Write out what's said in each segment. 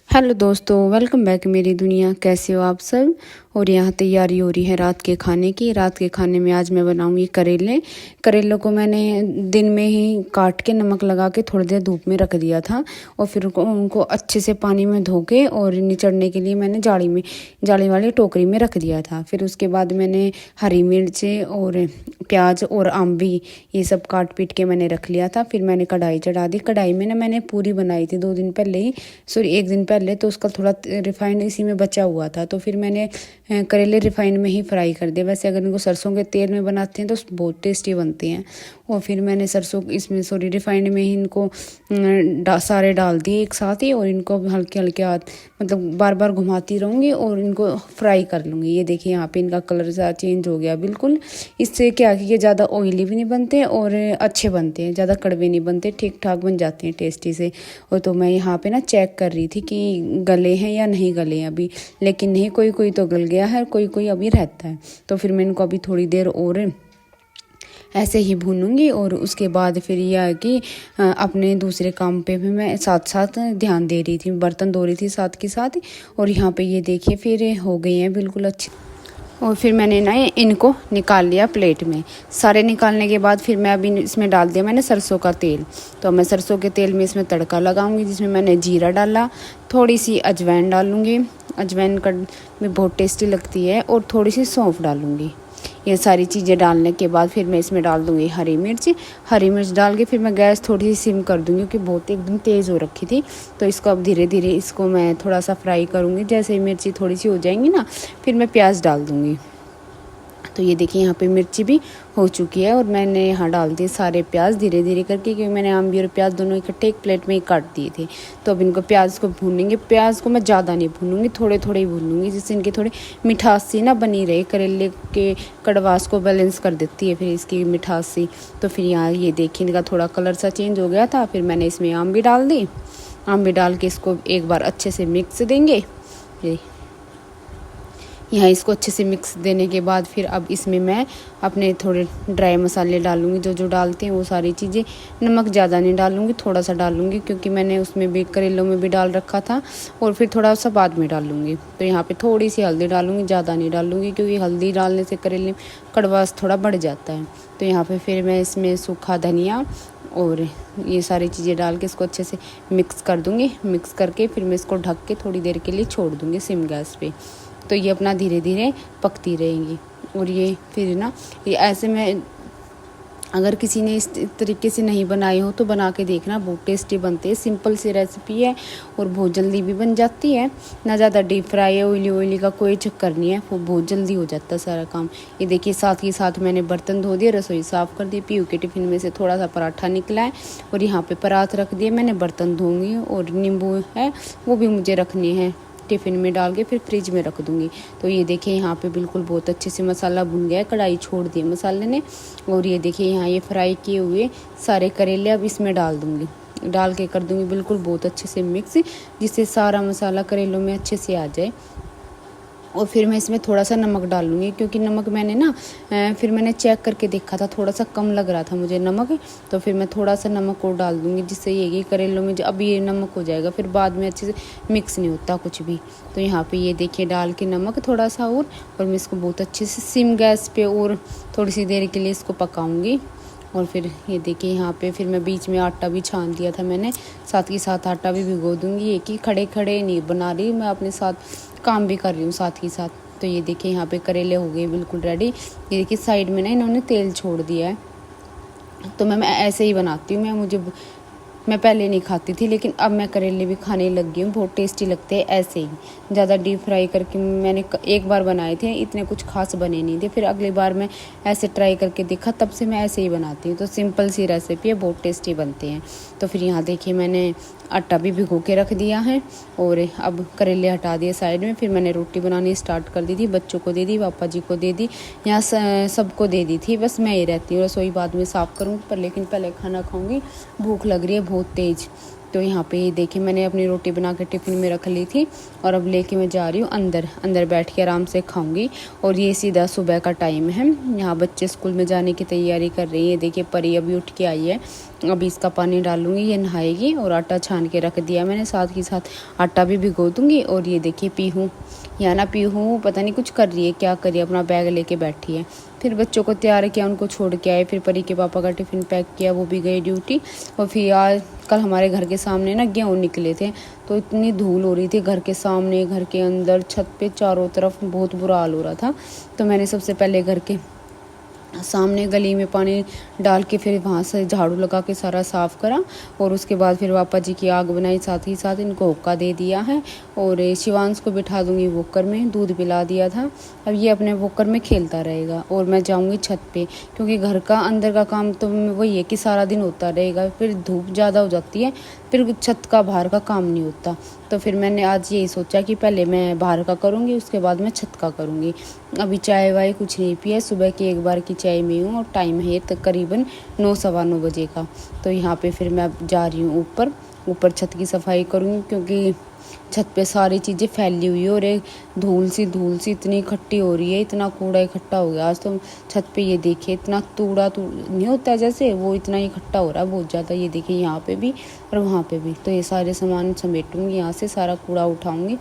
Hello दोस्तों, welcome back मेरी दुनिया। कैसे हो आप सब। और यहाँ तैयारी हो रही है रात के खाने की। रात के खाने में आज मैं बनाऊंगी करेलों को मैंने दिन में ही काट के नमक लगा के थोड़ी देर धूप में रख दिया था। और फिर उनको अच्छे से पानी में धो के और निचड़ने के लिए मैंने जाली वाली टोकरी में रख दिया था। फिर उसके बाद मैंने हरी मिर्च और प्याज और आम्बी ये सब काट पीट के मैंने रख लिया था। फिर मैंने कढ़ाई चढ़ा दी। कढ़ाई में ना मैंने पूरी बनाई थी 2 दिन पहले ही, सॉरी 1 दिन पहले, तो उसका थोड़ा रिफाइंड इसी में बचा हुआ था। तो फिर मैंने करेले रिफाइंड में ही फ्राई कर दिए। वैसे अगर इनको सरसों के तेल में बनाते हैं तो बहुत टेस्टी बनते हैं। और फिर मैंने रिफाइंड में ही इनको सारे डाल दिए एक साथ ही। और इनको हल्के हल्के हाथ मतलब बार बार घुमाती रहूँगी और इनको फ्राई कर लूँगी। ये देखिए यहाँ पे इनका कलर सा चेंज हो गया बिल्कुल। इससे क्या कि ये ज़्यादा ऑयली भी नहीं बनते और अच्छे बनते हैं, ज़्यादा कड़वे नहीं बनते, ठीक ठाक बन जाते हैं टेस्टी से। और तो मैं यहाँ पे ना चेक कर रही थी कि गले हैं या नहीं गले हैं अभी, लेकिन नहीं, कोई कोई तो गल गया है, कोई कोई अभी रहता है। तो फिर मैं इनको अभी थोड़ी देर और ऐसे ही भूनूंगी। और उसके बाद फिर यह है कि अपने दूसरे काम पे भी मैं साथ साथ ध्यान दे रही थी, बर्तन धो रही थी साथ के साथ। और यहाँ पे ये देखिए फिर हो गई हैं बिल्कुल अच्छी। और फिर मैंने ना इनको निकाल लिया प्लेट में। सारे निकालने के बाद फिर मैं अभी इसमें डाल दिया मैंने सरसों का तेल। तो मैं सरसों के तेल में इसमें तड़का लगाऊंगी, जिसमें मैंने जीरा डाला, थोड़ी सी अजवाइन डालूंगी, अजवाइन का में बहुत टेस्टी लगती है, और थोड़ी सी सौंफ डालूंगी। ये सारी चीज़ें डालने के बाद फिर मैं इसमें डाल दूँगी हरी मिर्च डाल के फिर मैं गैस थोड़ी सी सिम कर दूँगी, क्योंकि बहुत एकदम तेज़ हो रखी थी। तो इसको अब धीरे धीरे इसको मैं थोड़ा सा फ्राई करूँगी। जैसे ही मिर्ची थोड़ी सी हो जाएंगी ना, फिर मैं प्याज डाल दूँगी। तो ये देखिए यहाँ पे मिर्ची भी हो चुकी है और मैंने यहाँ डाल दिए सारे प्याज धीरे धीरे करके, क्योंकि मैंने आम्बी और प्याज दोनों इकट्ठे एक प्लेट में ही काट दिए थे। तो अब इनको प्याज को भूनेंगे। प्याज को मैं ज़्यादा नहीं भूनूंगी, थोड़े थोड़े ही भूनूंगी, जिससे इनकी थोड़ी मिठास सी ना बनी रहे। करेले के कड़वास को बैलेंस कर देती है फिर इसकी मिठास सी। तो फिर यहाँ ये देखिए इनका थोड़ा कलर सा चेंज हो गया था। फिर मैंने इसमें आम्बी डाल दी। आम्बी डाल के इसको एक बार अच्छे से मिक्स देंगे। यहाँ इसको अच्छे से मिक्स देने के बाद फिर अब इसमें मैं अपने थोड़े ड्राई मसाले डालूंगी, जो जो डालते हैं वो सारी चीज़ें। नमक ज़्यादा नहीं डालूंगी, थोड़ा सा डालूंगी, क्योंकि मैंने उसमें भी करेलों में भी डाल रखा था, और फिर थोड़ा सा बाद में डालूंगी। तो यहाँ पे थोड़ी सी हल्दी डालूंगी, ज़्यादा नहीं डालूंगी, क्योंकि हल्दी डालने से करेले कड़वास थोड़ा बढ़ जाता है। तो यहाँ पर फिर मैं इसमें सूखा धनिया और ये सारी चीज़ें डाल के इसको अच्छे से मिक्स कर दूँगी। मिक्स करके फिर मैं इसको ढक के थोड़ी देर के लिए छोड़ दूँगी सिम गैस पे। तो ये अपना धीरे धीरे पकती रहेंगी। और ये फिर ना ये ऐसे में अगर किसी ने इस तरीके से नहीं बनाए हो तो बना के देखना, बहुत टेस्टी बनते हैं। सिंपल सी रेसिपी है और बहुत जल्दी भी बन जाती है। ना ज़्यादा डीप फ्राई है, ऑयली का कोई चक्कर नहीं है, वो बहुत जल्दी हो जाता है सारा काम। ये देखिए साथ ही साथ मैंने बर्तन धो दिए, रसोई साफ़ कर दी, पीयू के टिफ़िन में से थोड़ा सा पराठा निकला है और यहाँ पर परात रख दिए मैंने। बर्तन धोंगी और नींबू है वो भी मुझे रखने हैं, टिफ़िन में डाल के फिर फ्रिज में रख दूँगी। तो ये देखिए यहाँ पे बिल्कुल बहुत अच्छे से मसाला भुन गया है, कढ़ाई छोड़ दी मसाले ने। और ये देखिए यहाँ ये फ्राई किए हुए सारे करेले अब इसमें डाल दूँगी, डाल के कर दूँगी बिल्कुल बहुत अच्छे से मिक्स, जिससे सारा मसाला करेलों में अच्छे से आ जाए। और फिर मैं इसमें थोड़ा सा नमक डालूँगी, क्योंकि नमक मैंने ना फिर मैंने चेक करके देखा था, थोड़ा सा कम लग रहा था मुझे नमक। तो फिर मैं थोड़ा सा नमक और डाल दूँगी, जिससे ये करेलों में अब ये नमक हो जाएगा, फिर बाद में अच्छे से मिक्स नहीं होता कुछ भी। तो यहाँ पे ये देखिए डाल के नमक थोड़ा सा और मैं इसको बहुत अच्छे से सिम गैस पे और थोड़ी सी देर के लिए इसको पकाऊँगी। और फिर ये देखिए यहाँ पे फिर मैं बीच में आटा भी छान दिया था मैंने, साथ ही साथ आटा भी भिगो दूँगी। एक ही खड़े खड़े नहीं बना रही मैं, अपने साथ काम भी कर रही हूँ साथ ही साथ। तो ये देखिए यहाँ पे करेले हो गए बिल्कुल रेडी। ये देखिए साइड में ना इन्होंने तेल छोड़ दिया है। तो मैं ऐसे ही बनाती हूँ। मैं पहले नहीं खाती थी, लेकिन अब मैं करेले भी खाने लग गई हूँ, बहुत टेस्टी लगते हैं ऐसे ही। ज़्यादा डीप फ्राई करके मैंने एक बार बनाए थे, इतने कुछ खास बने नहीं थे। फिर अगली बार मैं ऐसे ट्राई करके देखा, तब से मैं ऐसे ही बनाती हूँ। तो सिंपल सी रेसिपी है, बहुत टेस्टी बनते हैं। तो फिर यहाँ देखिए मैंने आटा भी भिगो के रख दिया है और अब करेले हटा दिए साइड में। फिर मैंने रोटी बनानी स्टार्ट कर दी थी, बच्चों को दे दी, पापा जी को दे दी, यहाँ सबको दे दी थी। बस मैं ही रहती हूँ, रसोई बाद में साफ़ करूँगी, पर लेकिन पहले खाना खाऊँगी, भूख लग रही है बहुत तेज़। तो यहाँ पे ये देखिए मैंने अपनी रोटी बना के टिफ़िन में रख ली थी और अब लेके मैं जा रही हूँ अंदर बैठ के आराम से खाऊंगी। और ये सीधा सुबह का टाइम है, यहाँ बच्चे स्कूल में जाने की तैयारी कर रही है। देखिए परी अभी उठ के आई है, अभी इसका पानी डालूंगी, ये नहाएगी। और आटा छान के रख दिया मैंने, साथ ही साथ आटा भी भिगो दूंगी। और ये देखिए पीहू, यहाँ ना पीहू पता नहीं कुछ कर रही है, क्या कर रही है, अपना बैग लेके बैठी है। फिर बच्चों को तैयार किया, उनको छोड़ के आए, फिर परी के पापा का टिफ़िन पैक किया, वो भी गए ड्यूटी। और फिर आज कल हमारे घर के सामने ना गेहूँ निकले थे, तो इतनी धूल हो रही थी घर के सामने, घर के अंदर, छत पे, चारों तरफ बहुत बुरा हाल हो रहा था। तो मैंने सबसे पहले घर के सामने गली में पानी डाल के फिर वहाँ से झाड़ू लगा के सारा साफ़ करा। और उसके बाद फिर पापा जी की आग बनाई, साथ ही साथ इनको हुक्का दे दिया है। और शिवांश को बिठा दूंगी वॉकर में, दूध पिला दिया था, अब ये अपने वॉकर में खेलता रहेगा। और मैं जाऊंगी छत पे, क्योंकि घर का अंदर का काम तो वही है कि सारा दिन होता रहेगा, फिर धूप ज़्यादा हो जाती है, फिर छत का बाहर का काम नहीं होता। तो फिर मैंने आज यही सोचा कि पहले मैं बाहर का करूँगी, उसके बाद मैं छत का करूँगी। अभी चाय वाय कुछ नहीं पिया, सुबह की एक बार की चाय में हूँ। और टाइम है तकरीबन 9 सवा 9 बजे का। तो यहाँ पे फिर मैं जा रही हूँ ऊपर छत की सफाई करूँगी, क्योंकि छत पे सारी चीज़ें फैली हुई है। और एक धूल सी इतनी इकट्ठी हो रही है, इतना कूड़ा इकट्ठा हो गया आज तो छत पे। ये देखिए इतना तूड़ा नहीं होता जैसे, वो इतना इकट्ठा हो रहा है बहुत ज़्यादा। ये देखिए यहाँ पे भी और वहाँ पे भी। तो ये सारे सामान समेटूँगी, यहाँ से सारा कूड़ा उठाऊँगी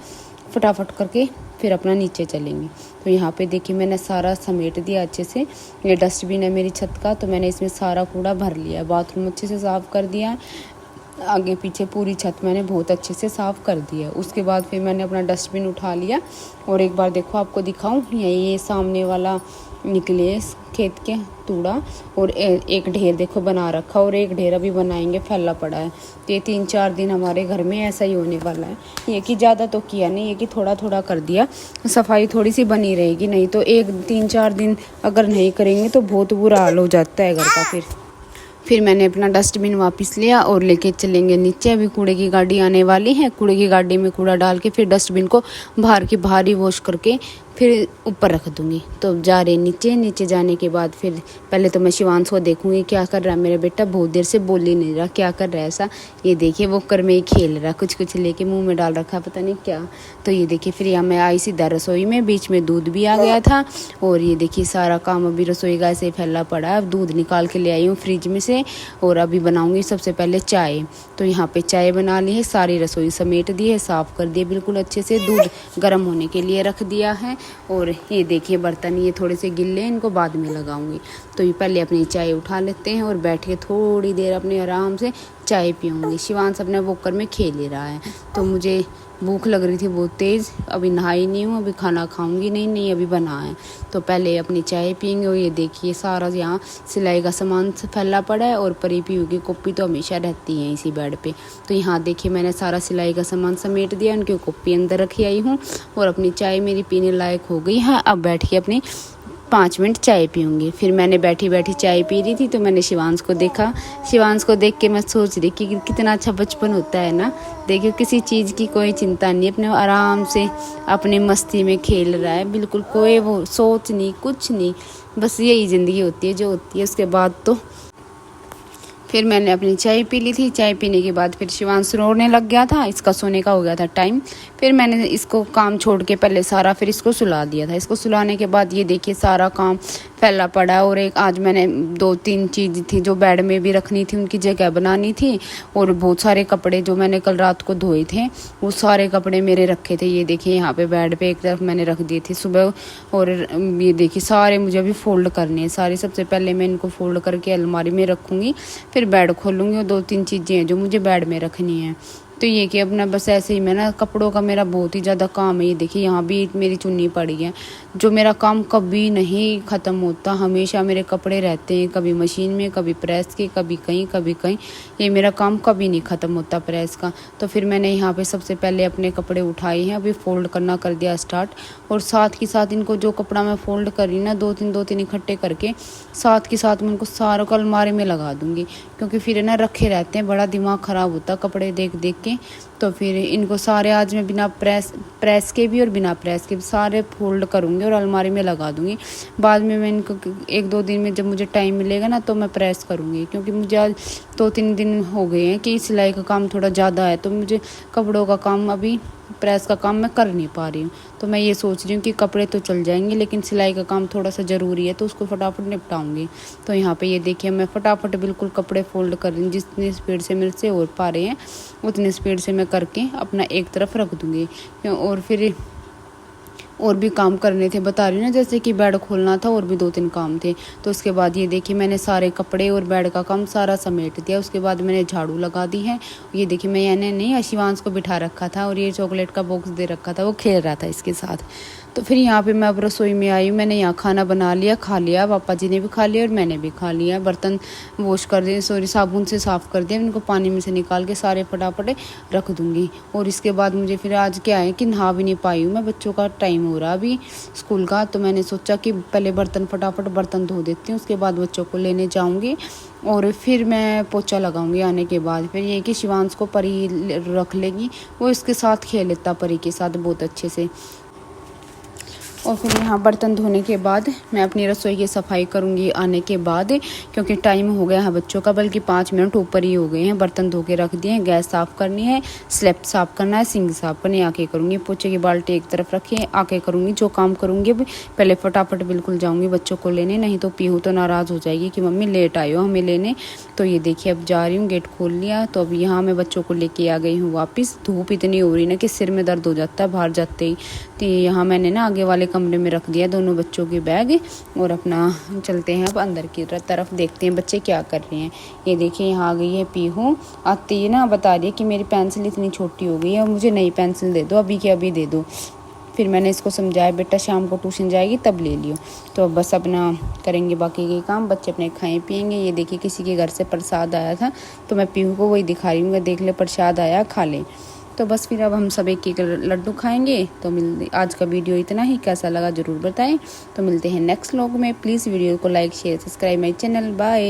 फटाफट करके, फिर अपना नीचे चलेंगे। तो यहाँ पे देखिए मैंने सारा समेट दिया अच्छे से। ये डस्टबिन है मेरी छत का, तो मैंने इसमें सारा कूड़ा भर लिया। बाथरूम अच्छे से साफ़ कर दिया, आगे पीछे पूरी छत मैंने बहुत अच्छे से साफ़ कर दिया। उसके बाद फिर मैंने अपना डस्टबिन उठा लिया। और एक बार देखो आपको दिखाऊं, ये सामने वाला निकले खेत के कूड़ा, और एक ढेर देखो बना रखा, और एक ढेर अभी बनाएंगे, फैला पड़ा है। तो ये 3-4 दिन हमारे घर में ऐसा ही होने वाला है। ये कि ज़्यादा तो किया नहीं, ये कि थोड़ा थोड़ा कर दिया, सफाई थोड़ी सी बनी रहेगी। नहीं तो 3-4 दिन अगर नहीं करेंगे तो बहुत बुरा हाल हो जाता है घर का। फिर मैंने अपना डस्टबिन वापस लिया और लेके चलेंगे नीचे। अभी कूड़े की गाड़ी आने वाली है, कूड़े की गाड़ी में कूड़ा डाल के फिर डस्टबिन को बाहर ही वॉश करके फिर ऊपर रख दूँगी। तो जा रहे नीचे जाने के बाद फिर पहले तो मैं शिवांश को देखूँगी क्या कर रहा है मेरा बेटा, बहुत देर से बोल ही नहीं रहा, क्या कर रहा है ऐसा। ये देखिए वो कर में ही खेल रहा, कुछ लेके मुंह में डाल रखा, पता नहीं क्या। तो ये देखिए फिर यहाँ मैं आई सीधा रसोई में, बीच में दूध भी आ गया था। और ये देखिए सारा काम अभी रसोई का ऐसे फैला पड़ा है। दूध निकाल के ले आई हूँ फ्रिज में से, और अभी बनाऊँगी सबसे पहले चाय। तो यहाँ पे चाय बना ली है, सारी रसोई समेट दी है, साफ़ कर दिए बिल्कुल अच्छे से, दूध गर्म होने के लिए रख दिया है। और ये देखिए बर्तन ये थोड़े से गिल्ले हैं, इनको बाद में लगाऊंगी। तो ये पहले अपनी चाय उठा लेते हैं और बैठ के थोड़ी देर अपने आराम से चाय पीऊँगी। शिवांश अपने वॉकर में खेल ही रहा है। तो मुझे भूख लग रही थी बहुत तेज़, अभी नहाई नहीं हूँ, अभी खाना खाऊंगी नहीं अभी बना है। तो पहले अपनी चाय पियेंगे। और ये देखिए सारा यहाँ सिलाई का सामान फैला पड़ा है, और परी पीयू की कॉपी तो हमेशा रहती है इसी बेड पे। तो यहाँ देखिए मैंने सारा सिलाई का सामान समेट दिया, उनकी कॉपी अंदर रखी आई हूँ। और अपनी चाय मेरी पीने लायक हो गई है। अब बैठ के अपनी 5 मिनट चाय पीऊँगी। फिर मैंने बैठी चाय पी रही थी, तो मैंने शिवांश को देखा। शिवांश को देख के मैं सोच रही कि कितना अच्छा बचपन होता है ना। देखिए किसी चीज़ की कोई चिंता नहीं, अपने आराम से अपनी मस्ती में खेल रहा है, बिल्कुल कोई वो सोच नहीं, कुछ नहीं, बस यही ज़िंदगी होती है जो होती है। उसके बाद तो फिर मैंने अपनी चाय पी ली थी। चाय पीने के बाद फिर शिवांश रोने लग गया था, इसका सोने का हो गया था टाइम। फिर मैंने इसको काम छोड़ के पहले सारा फिर इसको सुला दिया था। इसको सुलाने के बाद ये देखिए सारा काम फैला पड़ा। और एक आज मैंने 2-3 चीज़ थी जो बेड में भी रखनी थी, उनकी जगह बनानी थी। और बहुत सारे कपड़े जो मैंने कल रात को धोए थे, वो सारे कपड़े मेरे रखे थे। ये देखिए यहाँ पे बेड पे एक तरफ मैंने रख दिए थे सुबह। और ये देखिए सारे मुझे अभी फोल्ड करने हैं सारे। सबसे पहले मैं इनको फोल्ड करके अलमारी में रखूँगी, फिर बेड खोलूँगी। और 2-3 चीज़ें हैं जो मुझे बेड में रखनी है। तो ये कि अपना बस ऐसे ही मैं ना कपड़ों का मेरा बहुत ही ज़्यादा काम है। ये देखिए यहाँ भी मेरी चुन्नी पड़ी है, जो मेरा काम कभी नहीं ख़त्म होता, हमेशा मेरे कपड़े रहते हैं, कभी मशीन में, कभी प्रेस के, कभी कहीं। ये मेरा काम कभी नहीं ख़त्म होता प्रेस का। तो फिर मैंने यहाँ पे सबसे पहले अपने कपड़े उठाए हैं, अभी फ़ोल्ड करना कर दिया स्टार्ट। और साथ ही साथ इनको जो कपड़ा मैं फ़ोल्ड कर रही ना 2-3 इकट्ठे करके साथ के साथ मैं उनको सारों को अलमारी में लगा दूँगी, क्योंकि फिर ना रखे रहते हैं, बड़ा दिमाग ख़राब होता कपड़े देख के। तो फिर इनको सारे आज मैं बिना प्रेस के भी और बिना प्रेस के भी सारे फोल्ड करूँगी और अलमारी में लगा दूँगी। बाद में मैं इनको 1-2 दिन में जब मुझे टाइम मिलेगा ना तो मैं प्रेस करूँगी, क्योंकि मुझे आज 2-3 दिन हो गए हैं कि सिलाई का काम थोड़ा ज़्यादा है, तो मुझे कपड़ों का काम अभी प्रेस का काम मैं कर नहीं पा रही हूँ। तो मैं ये सोच रही हूँ कि कपड़े तो चल जाएंगे लेकिन सिलाई का काम थोड़ा सा ज़रूरी है, तो उसको फटाफट निपटाऊंगी। तो यहाँ पे ये देखिए मैं फटाफट बिल्कुल कपड़े फोल्ड कर रही हूँ, जितनी स्पीड से मेरे से हो पा रहे हैं उतनी स्पीड से मैं करके अपना एक तरफ रख दूँगी। और फिर और भी काम करने थे, बता रही हूँ ना, जैसे कि बेड खोलना था और भी 2-3 काम थे। तो उसके बाद ये देखिए मैंने सारे कपड़े और बेड का काम सारा समेट दिया। उसके बाद मैंने झाड़ू लगा दी है। ये देखिए मैं यानी नहीं शिवांश को बिठा रखा था और ये चॉकलेट का बॉक्स दे रखा था, वो खेल रहा था इसके साथ। तो फिर यहाँ पे मैं अब रसोई में आई हूँ। मैंने यहाँ खाना बना लिया, खा लिया, पापा जी ने भी खा लिया और मैंने भी खा लिया। बर्तन वॉश कर दिए, साबुन से साफ़ कर दिया, इनको पानी में से निकाल के सारे फटाफट रख दूँगी। और इसके बाद मुझे फिर आज क्या है कि नहा भी नहीं पाई हूँ मैं, बच्चों का टाइम हो रहा अभी स्कूल का। तो मैंने सोचा कि पहले फटाफट बर्तन धो देती हूँ, उसके बाद बच्चों को लेने जाऊँगी और फिर मैं पोछा लगाऊंगी आने के बाद। फिर ये कि शिवांश को परी रख लेगी, वो इसके साथ खेल लेता परी के साथ बहुत अच्छे से। और फिर यहाँ बर्तन धोने के बाद मैं अपनी रसोई की सफाई करूँगी आने के बाद, क्योंकि टाइम हो गया है बच्चों का, बल्कि 5 मिनट ऊपर ही हो गए हैं। बर्तन धो के रख दिए हैं, गैस साफ़ करनी है, स्लैब साफ़ करना है, सिंक साफ़ करनी है। आके करूँगी, पोछे की बाल्टी एक तरफ रखी है, आके करूँगी जो काम करूँगी। पहले फटाफट बिल्कुल जाऊँगी बच्चों को लेने, नहीं तो पीहू तो नाराज़ हो जाएगी कि मम्मी लेट आई हो हमें लेने। तो ये देखिए अब जा रही हूँ, गेट खोल लिया। तो अब यहाँ मैं बच्चों को लेके आ गई हूँ वापस। धूप इतनी हो रही ना कि सिर में दर्द हो जाता है बाहर जाते ही। तो यहाँ मैंने ना आगे वाले कमरे में रख दिया दोनों बच्चों के बैग और अपना चलते हैं अब अंदर की तरफ, देखते हैं बच्चे क्या कर रहे हैं। ये देखिए यहाँ आ गई है पीहू, आती है ना बता रही है कि मेरी पेंसिल इतनी छोटी हो गई है और मुझे नई पेंसिल दे दो, अभी के अभी दे दो। फिर मैंने इसको समझाया बेटा शाम को ट्यूशन जाएगी तब ले लियो। तो बस अपना करेंगे बाकी के काम, बच्चे अपने खाएं पिएंगे। ये देखिए किसी के घर से प्रसाद आया था तो मैं पीहू को वही दिखा रही हूँ, देख ले प्रसाद आया खा ले। तो बस फिर अब हम सब एक लड्डू खाएंगे। तो आज का वीडियो इतना ही, कैसा लगा ज़रूर बताएं। तो मिलते हैं नेक्स्ट व्लॉग में। प्लीज़ वीडियो को like share subscribe my channel. Bye.